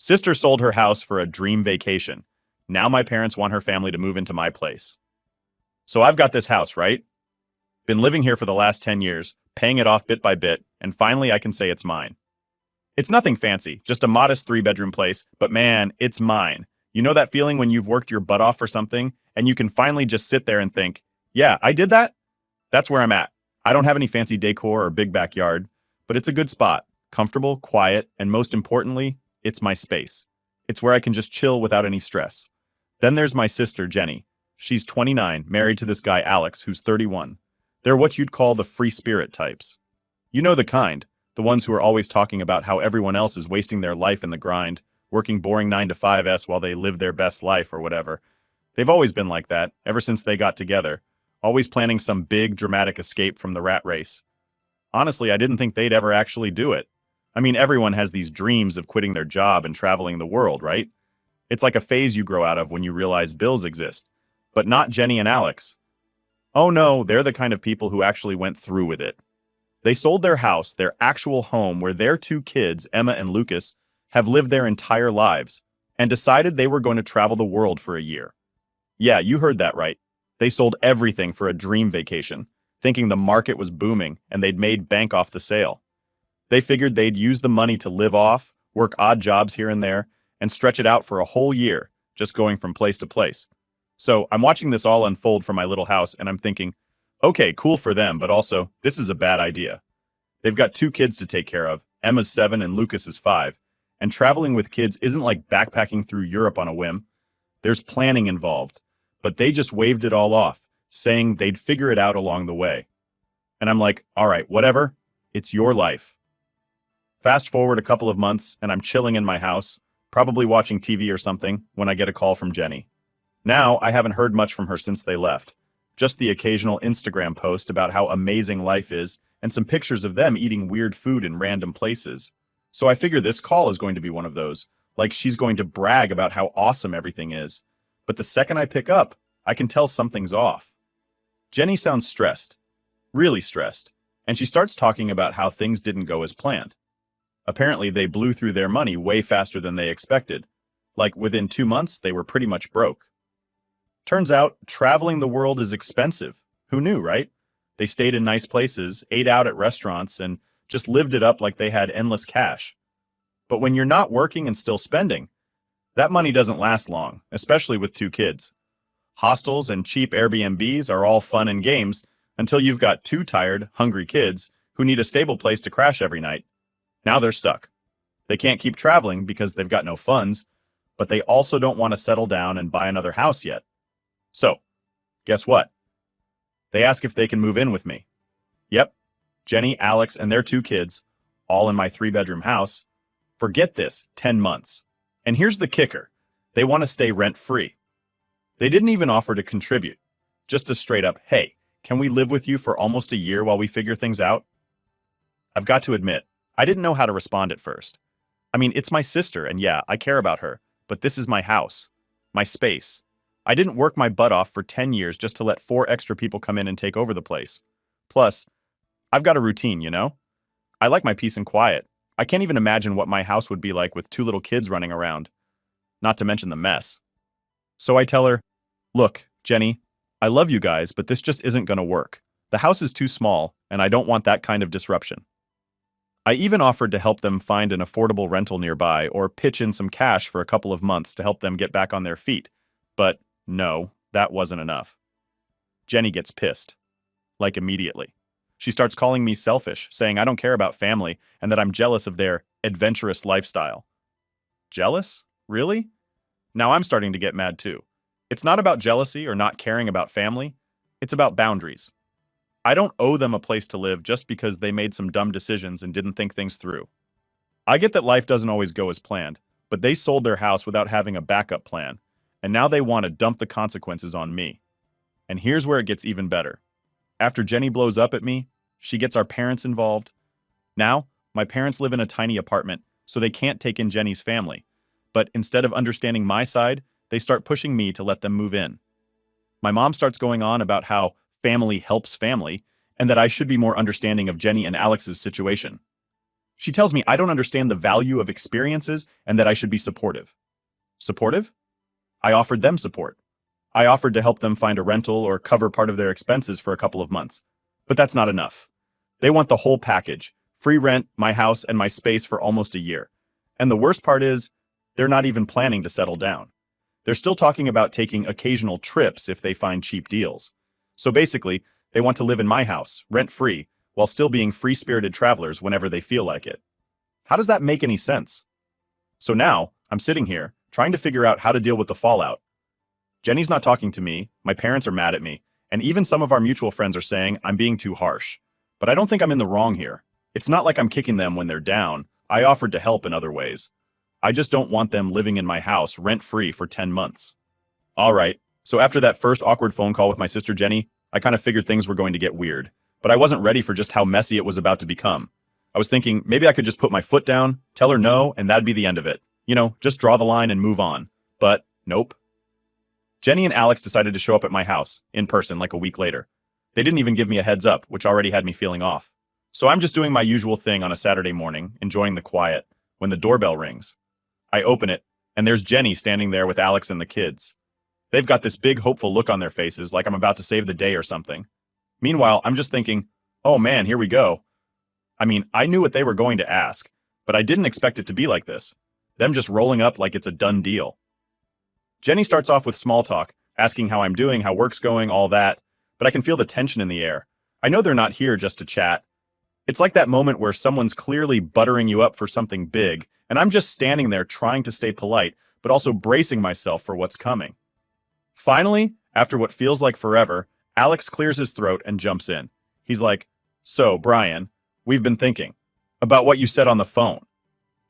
Sister sold her house for a dream vacation. Now my parents want her family to move into my place. So I've got this house, right? Been living here for the last 10 years, paying it off bit by bit, and finally I can say it's mine. It's nothing fancy, just a modest 3-bedroom place, but man, it's mine. You know that feeling when you've worked your butt off for something, and you can finally just sit there and think, yeah, I did that? That's where I'm at. I don't have any fancy decor or big backyard, but it's a good spot, comfortable, quiet, and most importantly, it's my space. It's where I can just chill without any stress. Then there's my sister, Jenny. She's 29, married to this guy, Alex, who's 31. They're what you'd call the free spirit types. You know the kind, the ones who are always talking about how everyone else is wasting their life in the grind, working boring 9 to 5s while they live their best life or whatever. They've always been like that, ever since they got together, always planning some big, dramatic escape from the rat race. Honestly, I didn't think they'd ever actually do it. I mean, everyone has these dreams of quitting their job and traveling the world, right? It's like a phase you grow out of when you realize bills exist. But not Jenny and Alex. Oh no, they're the kind of people who actually went through with it. They sold their house, their actual home where their 2 kids, Emma and Lucas, have lived their entire lives, and decided they were going to travel the world for a year. Yeah, you heard that right. They sold everything for a dream vacation, thinking the market was booming and they'd made bank off the sale. They figured they'd use the money to live off, work odd jobs here and there, and stretch it out for a whole year, just going from place to place. So I'm watching this all unfold from my little house and I'm thinking, okay, cool for them, but also, this is a bad idea. They've got 2 kids to take care of, Emma's 7 and Lucas is 5, and traveling with kids isn't like backpacking through Europe on a whim. There's planning involved, but they just waved it all off, saying they'd figure it out along the way. And I'm like, all right, whatever, it's your life. Fast forward a couple of months and I'm chilling in my house, probably watching TV or something, when I get a call from Jenny. Now, I haven't heard much from her since they left. Just the occasional Instagram post about how amazing life is and some pictures of them eating weird food in random places. So I figure this call is going to be one of those, like she's going to brag about how awesome everything is. But the second I pick up, I can tell something's off. Jenny sounds stressed, really stressed, and she starts talking about how things didn't go as planned. Apparently, they blew through their money way faster than they expected. Like within 2 months, they were pretty much broke. Turns out, traveling the world is expensive. Who knew, right? They stayed in nice places, ate out at restaurants, and just lived it up like they had endless cash. But when you're not working and still spending, that money doesn't last long, especially with 2 kids. Hostels and cheap Airbnbs are all fun and games until you've got 2 tired, hungry kids who need a stable place to crash every night. Now they're stuck. They can't keep traveling because they've got no funds, but they also don't want to settle down and buy another house yet. So, guess what? They ask if they can move in with me. Yep, Jenny, Alex, and their 2 kids, all in my 3-bedroom house, for get this, 10 months. And here's the kicker. They want to stay rent-free. They didn't even offer to contribute. Just a straight up, hey, can we live with you for almost a year while we figure things out? I've got to admit, I didn't know how to respond at first. I mean, it's my sister, and yeah, I care about her, but this is my house, my space. I didn't work my butt off for 10 years just to let 4 extra people come in and take over the place. Plus, I've got a routine, you know? I like my peace and quiet. I can't even imagine what my house would be like with 2 little kids running around. Not to mention the mess. So I tell her, look, Jenny, I love you guys, but this just isn't going to work. The house is too small, and I don't want that kind of disruption. I even offered to help them find an affordable rental nearby or pitch in some cash for a couple of months to help them get back on their feet. But no, that wasn't enough. Jenny gets pissed. Like immediately. She starts calling me selfish, saying I don't care about family and that I'm jealous of their adventurous lifestyle. Jealous? Really? Now I'm starting to get mad too. It's not about jealousy or not caring about family. It's about boundaries. I don't owe them a place to live just because they made some dumb decisions and didn't think things through. I get that life doesn't always go as planned, but they sold their house without having a backup plan, and now they want to dump the consequences on me. And here's where it gets even better. After Jenny blows up at me, she gets our parents involved. Now, my parents live in a tiny apartment, so they can't take in Jenny's family. But instead of understanding my side, they start pushing me to let them move in. My mom starts going on about how family helps family, and that I should be more understanding of Jenny and Alex's situation. She tells me I don't understand the value of experiences and that I should be supportive. Supportive? I offered them support. I offered to help them find a rental or cover part of their expenses for a couple of months. But that's not enough. They want the whole package: free rent, my house, and my space for almost a year. And the worst part is, they're not even planning to settle down. They're still talking about taking occasional trips if they find cheap deals. So basically, they want to live in my house, rent-free, while still being free-spirited travelers whenever they feel like it. How does that make any sense? So now, I'm sitting here, trying to figure out how to deal with the fallout. Jenny's not talking to me, my parents are mad at me, and even some of our mutual friends are saying I'm being too harsh. But I don't think I'm in the wrong here. It's not like I'm kicking them when they're down. I offered to help in other ways. I just don't want them living in my house rent-free for 10 months. All right, so after that first awkward phone call with my sister Jenny, I kind of figured things were going to get weird. But I wasn't ready for just how messy it was about to become. I was thinking maybe I could just put my foot down, tell her no, and that'd be the end of it. You know, just draw the line and move on. But nope. Jenny and Alex decided to show up at my house, in person, like a week later. They didn't even give me a heads up, which already had me feeling off. So I'm just doing my usual thing on a Saturday morning, enjoying the quiet, when the doorbell rings. I open it, and there's Jenny standing there with Alex and the kids. They've got this big, hopeful look on their faces, like I'm about to save the day or something. Meanwhile, I'm just thinking, oh man, here we go. I mean, I knew what they were going to ask, but I didn't expect it to be like this. Them just rolling up like it's a done deal. Jenny starts off with small talk, asking how I'm doing, how work's going, all that, but I can feel the tension in the air. I know they're not here just to chat. It's like that moment where someone's clearly buttering you up for something big, and I'm just standing there trying to stay polite, but also bracing myself for what's coming. Finally, after what feels like forever, Alex clears his throat and jumps in. He's like, "So, Brian, we've been thinking about what you said on the phone."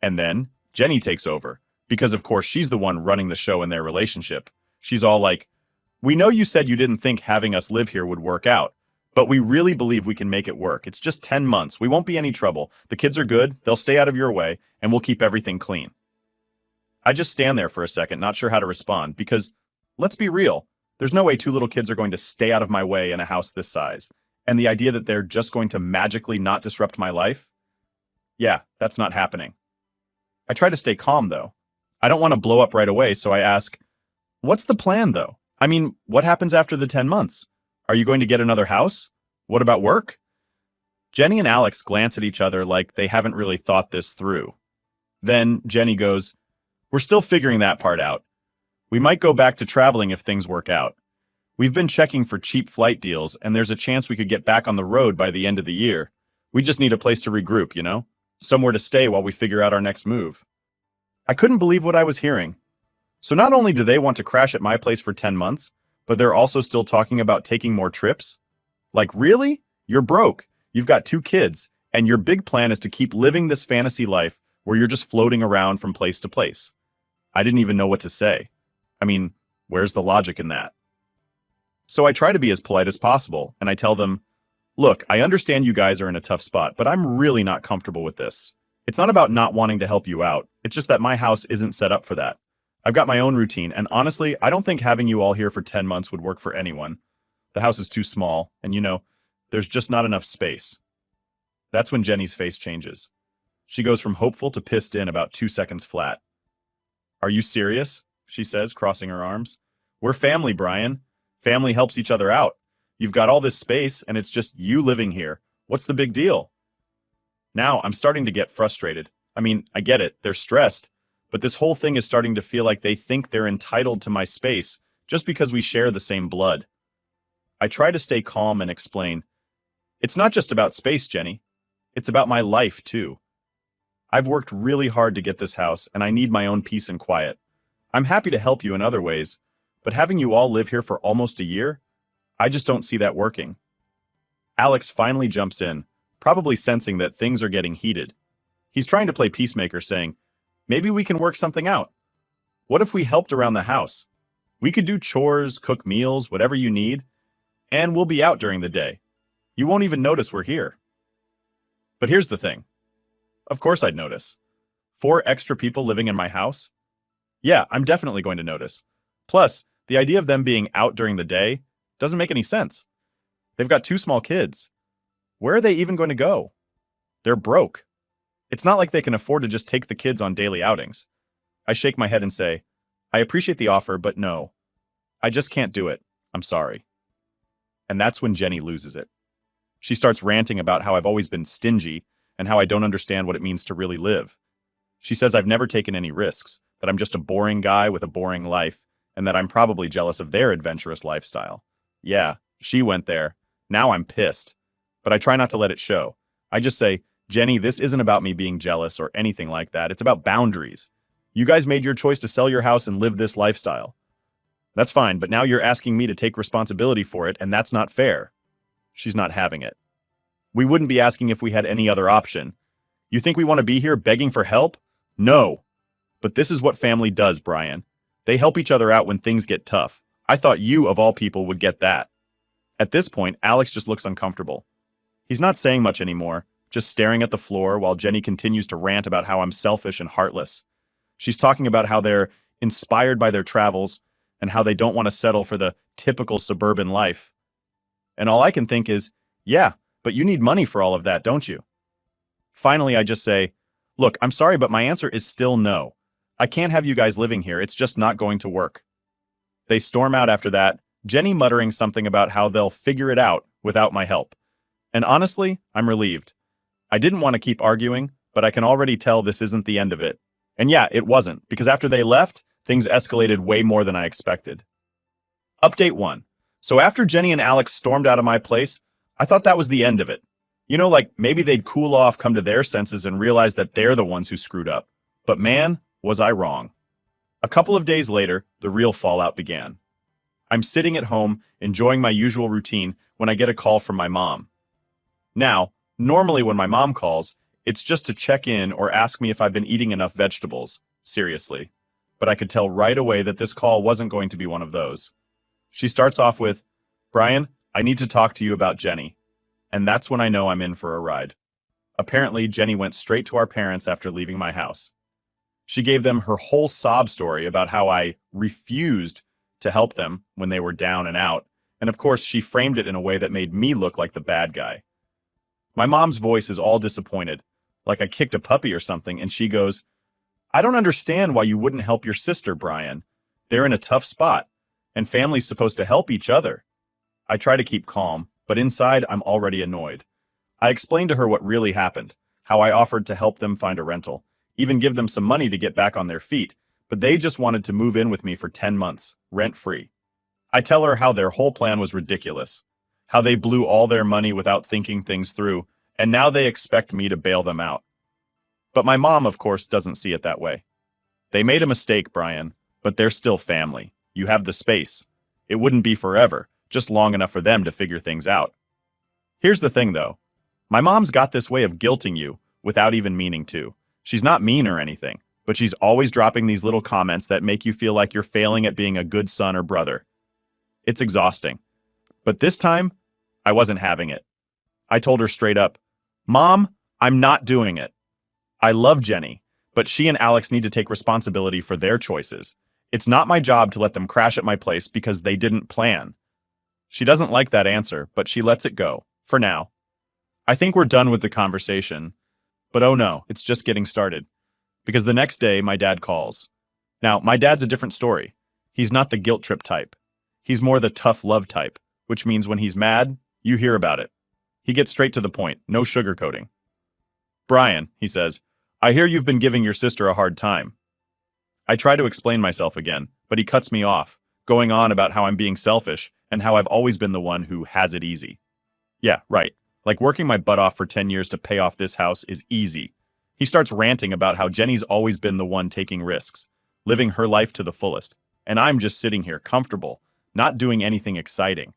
And then Jenny takes over, because of course she's the one running the show in their relationship. She's all like, "We know you said you didn't think having us live here would work out, but we really believe we can make it work. It's just 10 months. We won't be any trouble. The kids are good. They'll stay out of your way, and we'll keep everything clean." I just stand there for a second, not sure how to respond, because let's be real. There's no way two little kids are going to stay out of my way in a house this size. And the idea that they're just going to magically not disrupt my life? Yeah, that's not happening. I try to stay calm, though. I don't want to blow up right away, so I ask, what's the plan, though? I mean, what happens after the 10 months? Are you going to get another house? What about work? Jenny and Alex glance at each other like they haven't really thought this through. Then Jenny goes, "We're still figuring that part out. We might go back to traveling if things work out. We've been checking for cheap flight deals, and there's a chance we could get back on the road by the end of the year. We just need a place to regroup, you know? Somewhere to stay while we figure out our next move." I couldn't believe what I was hearing. So not only do they want to crash at my place for 10 months, but they're also still talking about taking more trips? Like, really? You're broke, you've got 2 kids, and your big plan is to keep living this fantasy life where you're just floating around from place to place. I didn't even know what to say. I mean, where's the logic in that? So I try to be as polite as possible, and I tell them, "Look, I understand you guys are in a tough spot, but I'm really not comfortable with this. It's not about not wanting to help you out. It's just that my house isn't set up for that. I've got my own routine, and honestly, I don't think having you all here for 10 months would work for anyone. The house is too small, and there's just not enough space." That's when Jenny's face changes. She goes from hopeful to pissed in about 2 seconds flat. "Are you serious?" she says, crossing her arms. "We're family, Brian. Family helps each other out. You've got all this space, and it's just you living here. What's the big deal?" Now I'm starting to get frustrated. I mean, I get it, they're stressed, but this whole thing is starting to feel like they think they're entitled to my space just because we share the same blood. I try to stay calm and explain, "It's not just about space, Jenny. It's about my life, too. I've worked really hard to get this house, and I need my own peace and quiet. I'm happy to help you in other ways, but having you all live here for almost a year, I just don't see that working." Alex finally jumps in, probably sensing that things are getting heated. He's trying to play peacemaker, saying, "Maybe we can work something out. What if we helped around the house? We could do chores, cook meals, whatever you need, and we'll be out during the day. You won't even notice we're here." But here's the thing. Of course I'd notice. 4 extra people living in my house? Yeah, I'm definitely going to notice. Plus, the idea of them being out during the day doesn't make any sense. They've got 2 small kids. Where are they even going to go? They're broke. It's not like they can afford to just take the kids on daily outings. I shake my head and say, I appreciate the offer, but no. I just can't do it. I'm sorry. And that's when Jenny loses it. She starts ranting about how I've always been stingy and how I don't understand what it means to really live. She says I've never taken any risks, that I'm just a boring guy with a boring life, and that I'm probably jealous of their adventurous lifestyle. Yeah, she went there. Now I'm pissed. But I try not to let it show. I just say, Jenny, this isn't about me being jealous or anything like that. It's about boundaries. You guys made your choice to sell your house and live this lifestyle. That's fine, but now you're asking me to take responsibility for it, and that's not fair. She's not having it. We wouldn't be asking if we had any other option. You think we want to be here begging for help? No. But this is what family does, Brian. They help each other out when things get tough. I thought you, of all people, would get that. At this point, Alex just looks uncomfortable. He's not saying much anymore, just staring at the floor while Jenny continues to rant about how I'm selfish and heartless. She's talking about how they're inspired by their travels and how they don't want to settle for the typical suburban life. And all I can think is, yeah, but you need money for all of that, don't you? Finally, I just say, look, I'm sorry, but my answer is still no. I can't have you guys living here. It's just not going to work. They storm out after that, Jenny muttering something about how they'll figure it out without my help. And honestly, I'm relieved. I didn't want to keep arguing, but I can already tell this isn't the end of it. And yeah, it wasn't, because after they left, things escalated way more than I expected. Update 1. So after Jenny and Alex stormed out of my place, I thought that was the end of it. You know, like maybe they'd cool off, come to their senses, and realize that they're the ones who screwed up. But man, was I wrong. A couple of days later, the real fallout began. I'm sitting at home, enjoying my usual routine, when I get a call from my mom. Now, normally when my mom calls, it's just to check in or ask me if I've been eating enough vegetables. Seriously. But I could tell right away that this call wasn't going to be one of those. She starts off with, Brian, I need to talk to you about Jenny. And that's when I know I'm in for a ride. Apparently, Jenny went straight to our parents after leaving my house. She gave them her whole sob story about how I refused to help them when they were down and out. And of course, she framed it in a way that made me look like the bad guy. My mom's voice is all disappointed, like I kicked a puppy or something, and she goes, I don't understand why you wouldn't help your sister, Brian. They're in a tough spot, and family's supposed to help each other. I try to keep calm, but inside I'm already annoyed. I explained to her what really happened, how I offered to help them find a rental, even give them some money to get back on their feet, but they just wanted to move in with me for 10 months, rent-free. I tell her how their whole plan was ridiculous, how they blew all their money without thinking things through, and now they expect me to bail them out. But my mom, of course, doesn't see it that way. They made a mistake, Brian, but they're still family. You have the space. It wouldn't be forever, just long enough for them to figure things out. Here's the thing, though. My mom's got this way of guilting you without even meaning to. She's not mean or anything, but she's always dropping these little comments that make you feel like you're failing at being a good son or brother. It's exhausting. But this time, I wasn't having it. I told her straight up, Mom, I'm not doing it. I love Jenny, but she and Alex need to take responsibility for their choices. It's not my job to let them crash at my place because they didn't plan. She doesn't like that answer, but she lets it go, for now. I think we're done with the conversation, but oh no, it's just getting started. Because the next day, my dad calls. Now, my dad's a different story. He's not the guilt trip type. He's more the tough love type, which means when he's mad, you hear about it. He gets straight to the point, no sugarcoating. Brian, he says, I hear you've been giving your sister a hard time. I try to explain myself again, but he cuts me off, going on about how I'm being selfish and how I've always been the one who has it easy. Yeah, right. Like working my butt off for 10 years to pay off this house is easy. He starts ranting about how Jenny's always been the one taking risks, living her life to the fullest, and I'm just sitting here comfortable, not doing anything exciting.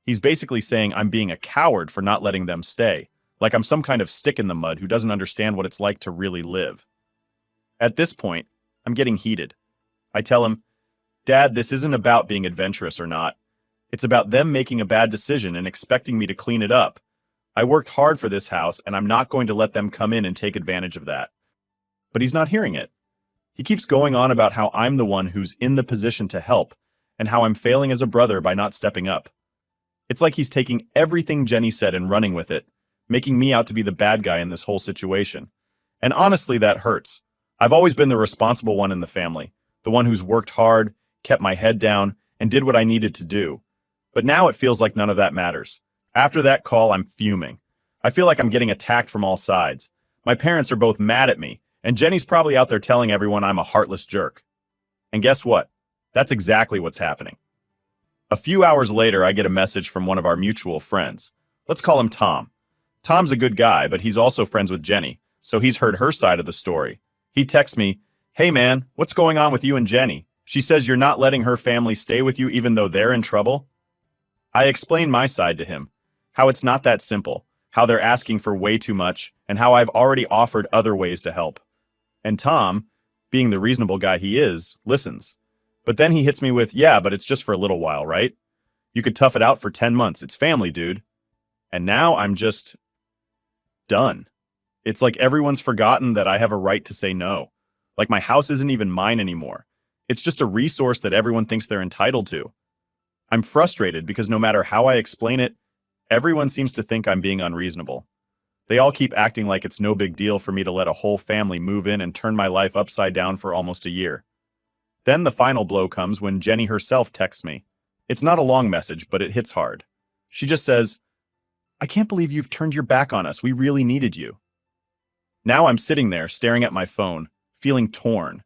He's basically saying I'm being a coward for not letting them stay, like I'm some kind of stick in the mud who doesn't understand what it's like to really live. At this point, I'm getting heated. I tell him, Dad, this isn't about being adventurous or not. It's about them making a bad decision and expecting me to clean it up. I worked hard for this house, and I'm not going to let them come in and take advantage of that. But he's not hearing it. He keeps going on about how I'm the one who's in the position to help, and how I'm failing as a brother by not stepping up. It's like he's taking everything Jenny said and running with it, making me out to be the bad guy in this whole situation. And honestly, that hurts. I've always been the responsible one in the family, the one who's worked hard, kept my head down, and did what I needed to do. But now it feels like none of that matters. After that call, I'm fuming. I feel like I'm getting attacked from all sides. My parents are both mad at me, and Jenny's probably out there telling everyone I'm a heartless jerk. And guess what? That's exactly what's happening. A few hours later, I get a message from one of our mutual friends. Let's call him Tom. Tom's a good guy, but he's also friends with Jenny, so he's heard her side of the story. He texts me, "Hey man, what's going on with you and Jenny? She says you're not letting her family stay with you even though they're in trouble." I explain my side to him, how it's not that simple, how they're asking for way too much, and how I've already offered other ways to help. And Tom, being the reasonable guy he is, listens. But then he hits me with, "Yeah, but it's just for a little while, right? You could tough it out for 10 months. It's family, dude." And now I'm just done. It's like everyone's forgotten that I have a right to say no. Like my house isn't even mine anymore. It's just a resource that everyone thinks they're entitled to. I'm frustrated because no matter how I explain it, everyone seems to think I'm being unreasonable. They all keep acting like it's no big deal for me to let a whole family move in and turn my life upside down for almost a year. Then the final blow comes when Jenny herself texts me. It's not a long message, but it hits hard. She just says, "I can't believe you've turned your back on us. We really needed you." Now I'm sitting there staring at my phone, feeling torn.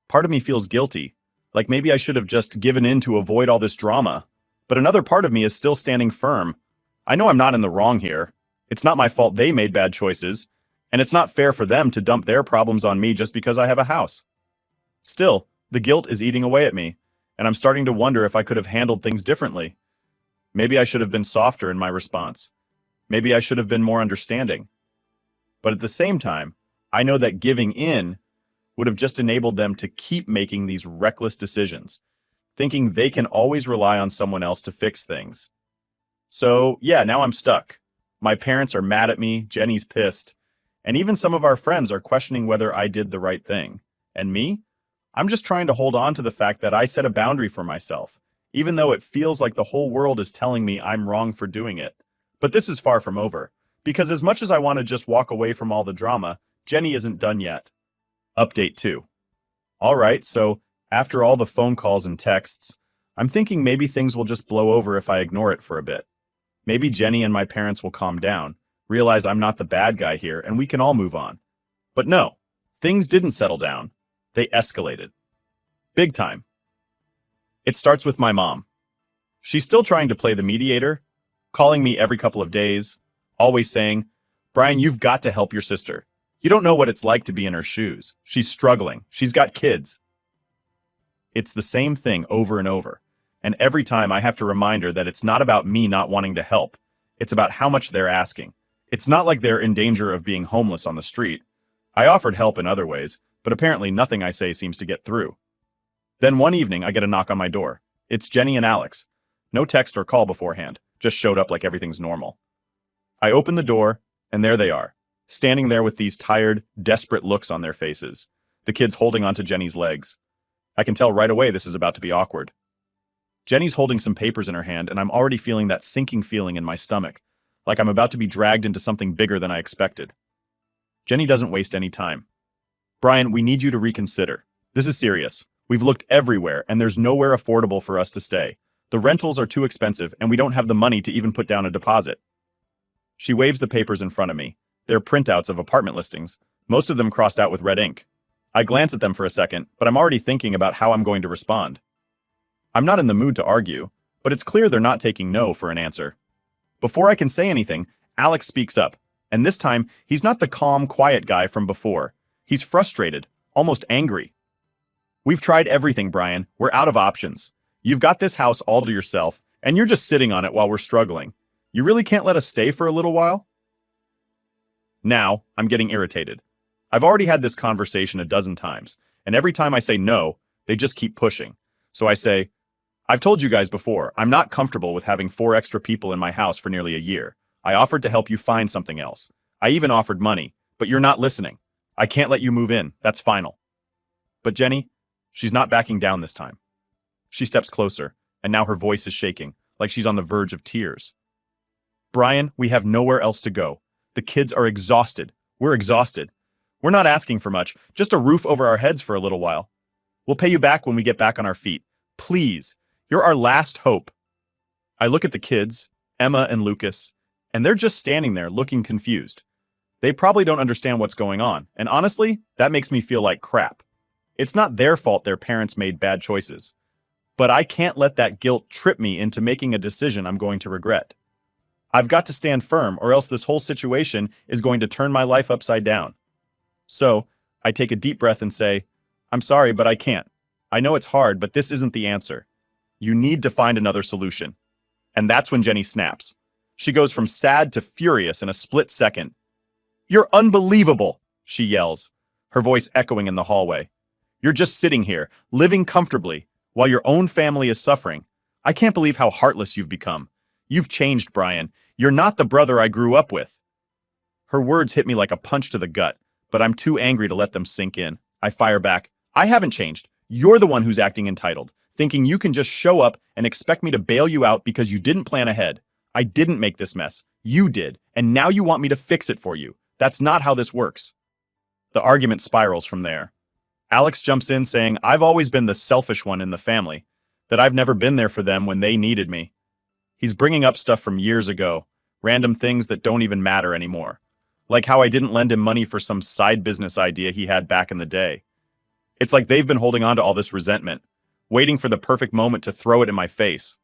Part of me feels guilty, like maybe I should have just given in to avoid all this drama. But another part of me is still standing firm. I know I'm not in the wrong here. It's not my fault they made bad choices, and it's not fair for them to dump their problems on me just because I have a house. Still, the guilt is eating away at me, and I'm starting to wonder if I could have handled things differently. Maybe I should have been softer in my response. Maybe I should have been more understanding. But at the same time, I know that giving in would have just enabled them to keep making these reckless decisions, thinking they can always rely on someone else to fix things. So, yeah, now I'm stuck. My parents are mad at me, Jenny's pissed, and even some of our friends are questioning whether I did the right thing. And me? I'm just trying to hold on to the fact that I set a boundary for myself, even though it feels like the whole world is telling me I'm wrong for doing it. But this is far from over, because as much as I want to just walk away from all the drama, Jenny isn't done yet. Update 2. All right, so after all the phone calls and texts, I'm thinking maybe things will just blow over if I ignore it for a bit. Maybe Jenny and my parents will calm down, realize I'm not the bad guy here, and we can all move on. But no, things didn't settle down. They escalated. Big time. It starts with my mom. She's still trying to play the mediator, calling me every couple of days, always saying, "Brian, you've got to help your sister. You don't know what it's like to be in her shoes. She's struggling. She's got kids." It's the same thing over and over. And every time I have to remind her that it's not about me not wanting to help. It's about how much they're asking. It's not like they're in danger of being homeless on the street. I offered help in other ways, but apparently nothing I say seems to get through. Then one evening, I get a knock on my door. It's Jenny and Alex. No text or call beforehand, just showed up like everything's normal. I open the door, and there they are, standing there with these tired, desperate looks on their faces, the kids holding onto Jenny's legs. I can tell right away this is about to be awkward. Jenny's holding some papers in her hand, and I'm already feeling that sinking feeling in my stomach, like I'm about to be dragged into something bigger than I expected. Jenny doesn't waste any time. "Brian, we need you to reconsider. This is serious. We've looked everywhere, and there's nowhere affordable for us to stay. The rentals are too expensive, and we don't have the money to even put down a deposit." She waves the papers in front of me. They're printouts of apartment listings, most of them crossed out with red ink. I glance at them for a second, but I'm already thinking about how I'm going to respond. I'm not in the mood to argue, but it's clear they're not taking no for an answer. Before I can say anything, Alex speaks up, and this time, he's not the calm, quiet guy from before. He's frustrated, almost angry. "We've tried everything, Brian. We're out of options. You've got this house all to yourself, and you're just sitting on it while we're struggling. You really can't let us stay for a little while?" Now, I'm getting irritated. I've already had this conversation a dozen times, and every time I say no, they just keep pushing. So I say, "I've told you guys before, I'm not comfortable with having 4 extra people in my house for nearly a year. I offered to help you find something else. I even offered money, but you're not listening. I can't let you move in. That's final." But Jenny, she's not backing down this time. She steps closer, and now her voice is shaking, like she's on the verge of tears. "Brian, we have nowhere else to go. The kids are exhausted. We're exhausted. We're not asking for much, just a roof over our heads for a little while. We'll pay you back when we get back on our feet. Please, you're our last hope. I look at the kids, Emma and Lucas, and they're just standing there looking confused. They probably don't understand what's going on, and honestly, that makes me feel like crap. It's not their fault their parents made bad choices. But I can't let that guilt trip me into making a decision I'm going to regret. I've got to stand firm, or else this whole situation is going to turn my life upside down. So, I take a deep breath and say, I'm sorry, but I can't. I know it's hard, but this isn't the answer. You need to find another solution. And that's when Jenny snaps. She goes from sad to furious in a split second. You're unbelievable, she yells, her voice echoing in the hallway. You're just sitting here, living comfortably, while your own family is suffering. I can't believe how heartless you've become. You've changed, Brian. You're not the brother I grew up with. Her words hit me like a punch to the gut, but I'm too angry to let them sink in. I fire back. I haven't changed. You're the one who's acting entitled, thinking you can just show up and expect me to bail you out because you didn't plan ahead. I didn't make this mess. You did, and now you want me to fix it for you. That's not how this works. The argument spirals from there. Alex jumps in saying I've always been the selfish one in the family, that I've never been there for them when they needed me. He's bringing up stuff from years ago, random things that don't even matter anymore, like how I didn't lend him money for some side business idea he had back in the day. It's like they've been holding on to all this resentment, waiting for the perfect moment to throw it in my face.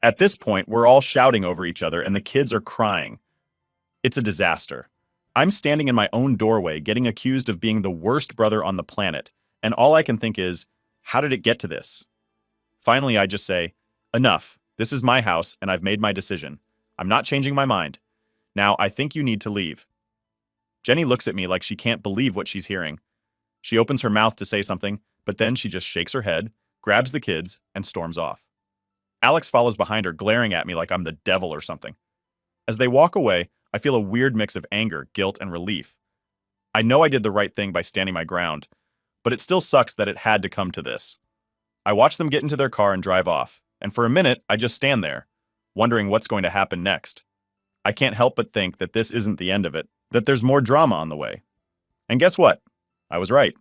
At this point, we're all shouting over each other and the kids are crying. It's a disaster. I'm standing in my own doorway getting accused of being the worst brother on the planet, and all I can think is, how did it get to this? Finally, I just say, enough. This is my house, and I've made my decision. I'm not changing my mind. Now, I think you need to leave. Jenny looks at me like she can't believe what she's hearing. She opens her mouth to say something, but then she just shakes her head, grabs the kids, and storms off. Alex follows behind her, glaring at me like I'm the devil or something. As they walk away, I feel a weird mix of anger, guilt, and relief. I know I did the right thing by standing my ground, but it still sucks that it had to come to this. I watch them get into their car and drive off, and for a minute, I just stand there, wondering what's going to happen next. I can't help but think that this isn't the end of it, that there's more drama on the way. And guess what? I was right.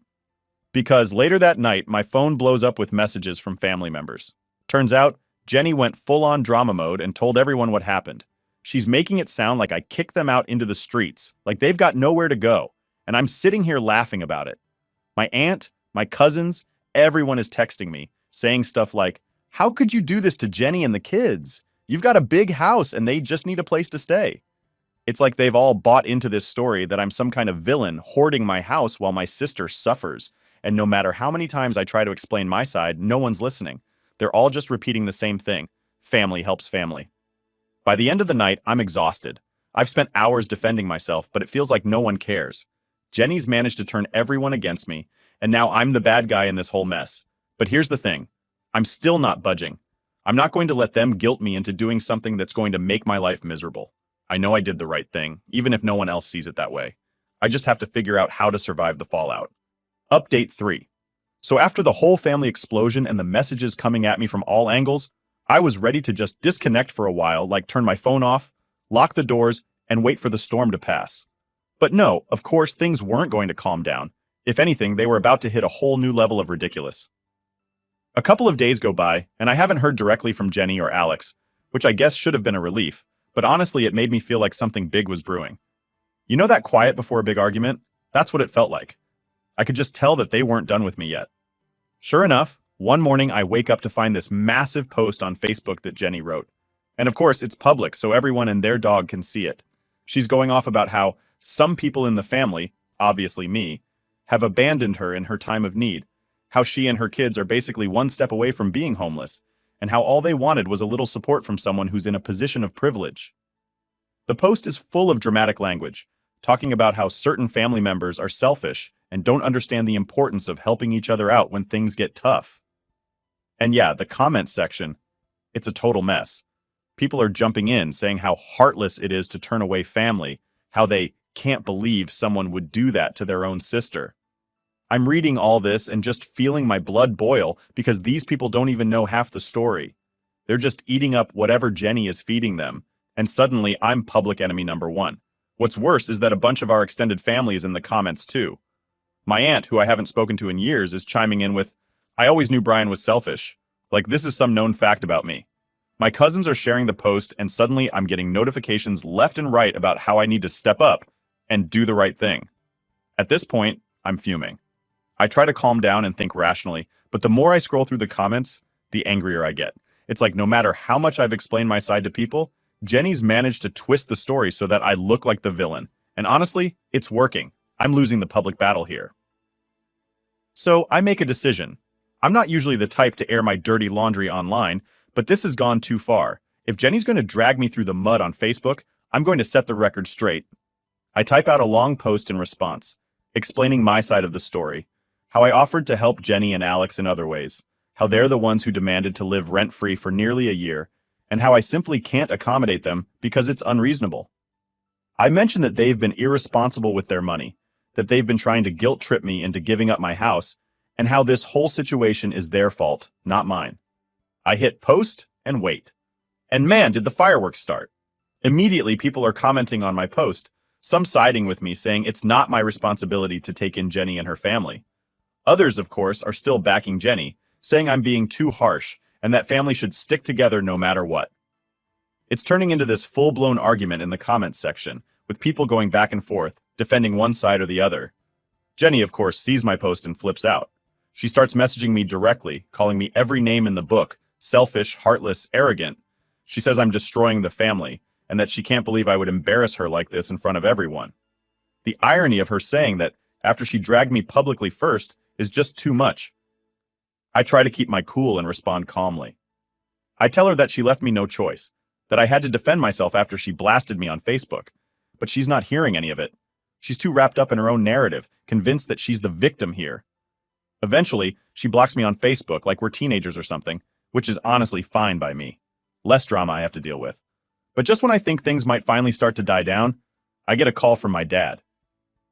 Because later that night, my phone blows up with messages from family members. Turns out, Jenny went full-on drama mode and told everyone what happened. She's making it sound like I kicked them out into the streets, like they've got nowhere to go, and I'm sitting here laughing about it. My aunt, my cousins, everyone is texting me, saying stuff like, how could you do this to Jenny and the kids? You've got a big house and they just need a place to stay. It's like they've all bought into this story that I'm some kind of villain hoarding my house while my sister suffers, and no matter how many times I try to explain my side, no one's listening. They're all just repeating the same thing. Family helps family. By the end of the night, I'm exhausted. I've spent hours defending myself, but it feels like no one cares. Jenny's managed to turn everyone against me, and now I'm the bad guy in this whole mess. But here's the thing. I'm still not budging. I'm not going to let them guilt me into doing something that's going to make my life miserable. I know I did the right thing, even if no one else sees it that way. I just have to figure out how to survive the fallout. Update 3. So after the whole family explosion and the messages coming at me from all angles, I was ready to just disconnect for a while, like turn my phone off, lock the doors, and wait for the storm to pass. But no, of course, things weren't going to calm down. If anything, they were about to hit a whole new level of ridiculous. A couple of days go by, and I haven't heard directly from Jenny or Alex, which I guess should have been a relief, but honestly, it made me feel like something big was brewing. You know that quiet before a big argument? That's what it felt like. I could just tell that they weren't done with me yet. Sure enough, one morning I wake up to find this massive post on Facebook that Jenny wrote. And of course, it's public, so everyone and their dog can see it. She's going off about how some people in the family, obviously me, have abandoned her in her time of need, how she and her kids are basically one step away from being homeless, and how all they wanted was a little support from someone who's in a position of privilege. The post is full of dramatic language, talking about how certain family members are selfish and don't understand the importance of helping each other out when things get tough. And yeah, the comments section, it's a total mess. People are jumping in, saying how heartless it is to turn away family, how they can't believe someone would do that to their own sister. I'm reading all this and just feeling my blood boil because these people don't even know half the story. They're just eating up whatever Jenny is feeding them, and suddenly I'm public enemy number one. What's worse is that a bunch of our extended family is in the comments too. My aunt, who I haven't spoken to in years, is chiming in with, "I always knew Brian was selfish. Like this is some known fact about me." My cousins are sharing the post, and suddenly I'm getting notifications left and right about how I need to step up and do the right thing. At this point, I'm fuming. I try to calm down and think rationally, but the more I scroll through the comments, the angrier I get. It's like no matter how much I've explained my side to people, Jenny's managed to twist the story so that I look like the villain. And honestly, it's working. I'm losing the public battle here. So I make a decision. I'm not usually the type to air my dirty laundry online, but this has gone too far. If Jenny's going to drag me through the mud on Facebook, I'm going to set the record straight. I type out a long post in response, explaining my side of the story, how I offered to help Jenny and Alex in other ways, how they're the ones who demanded to live rent-free for nearly a year, and how I simply can't accommodate them because it's unreasonable. I mention that they've been irresponsible with their money, that they've been trying to guilt-trip me into giving up my house, and how this whole situation is their fault, not mine. I hit post and wait. And man, did the fireworks start. Immediately, people are commenting on my post, some siding with me saying it's not my responsibility to take in Jenny and her family. Others, of course, are still backing Jenny, saying I'm being too harsh and that family should stick together no matter what. It's turning into this full-blown argument in the comments section, with people going back and forth, defending one side or the other. Jenny, of course, sees my post and flips out. She starts messaging me directly, calling me every name in the book, selfish, heartless, arrogant. She says I'm destroying the family, and that she can't believe I would embarrass her like this in front of everyone. The irony of her saying that after she dragged me publicly first is just too much. I try to keep my cool and respond calmly. I tell her that she left me no choice, that I had to defend myself after she blasted me on Facebook, but she's not hearing any of it. She's too wrapped up in her own narrative, convinced that she's the victim here. Eventually, she blocks me on Facebook like we're teenagers or something, which is honestly fine by me. Less drama I have to deal with. But just when I think things might finally start to die down, I get a call from my dad.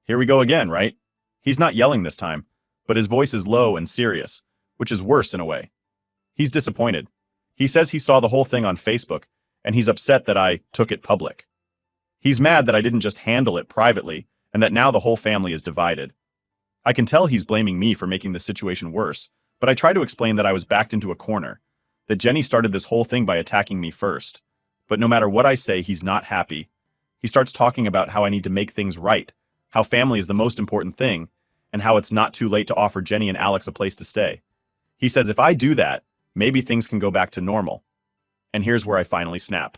Here we go again, right? He's not yelling this time, but his voice is low and serious, which is worse in a way. He's disappointed. He says he saw the whole thing on Facebook, and he's upset that I took it public. He's mad that I didn't just handle it privately, and that now the whole family is divided. I can tell he's blaming me for making the situation worse, but I try to explain that I was backed into a corner, that Jenny started this whole thing by attacking me first. But no matter what I say, he's not happy. He starts talking about how I need to make things right, how family is the most important thing, and how it's not too late to offer Jenny and Alex a place to stay. He says if I do that, maybe things can go back to normal. And here's where I finally snap.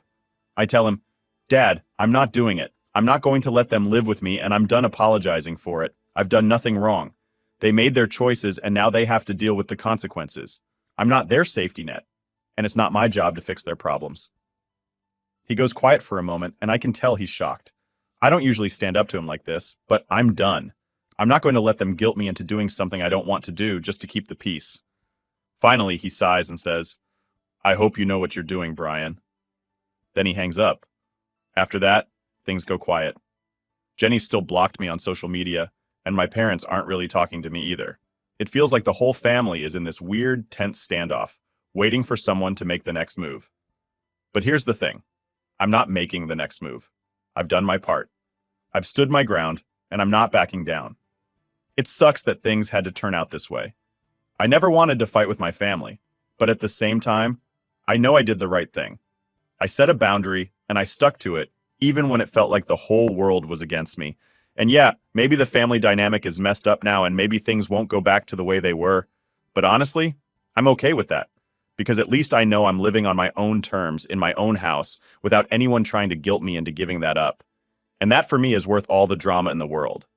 I tell him, "Dad, I'm not doing it. I'm not going to let them live with me, and I'm done apologizing for it. I've done nothing wrong. They made their choices, and now they have to deal with the consequences. I'm not their safety net, and it's not my job to fix their problems." He goes quiet for a moment, and I can tell he's shocked. I don't usually stand up to him like this, but I'm done. I'm not going to let them guilt me into doing something I don't want to do just to keep the peace. Finally, he sighs and says, "I hope you know what you're doing, Brian." Then he hangs up. After that, things go quiet. Jenny still blocked me on social media, and my parents aren't really talking to me either. It feels like the whole family is in this weird, tense standoff, waiting for someone to make the next move. But here's the thing. I'm not making the next move. I've done my part. I've stood my ground, and I'm not backing down. It sucks that things had to turn out this way. I never wanted to fight with my family, but at the same time, I know I did the right thing. I set a boundary, and I stuck to it, even when it felt like the whole world was against me. And yeah, maybe the family dynamic is messed up now, and maybe things won't go back to the way they were. But honestly, I'm okay with that. Because at least I know I'm living on my own terms in my own house without anyone trying to guilt me into giving that up. And that for me is worth all the drama in the world.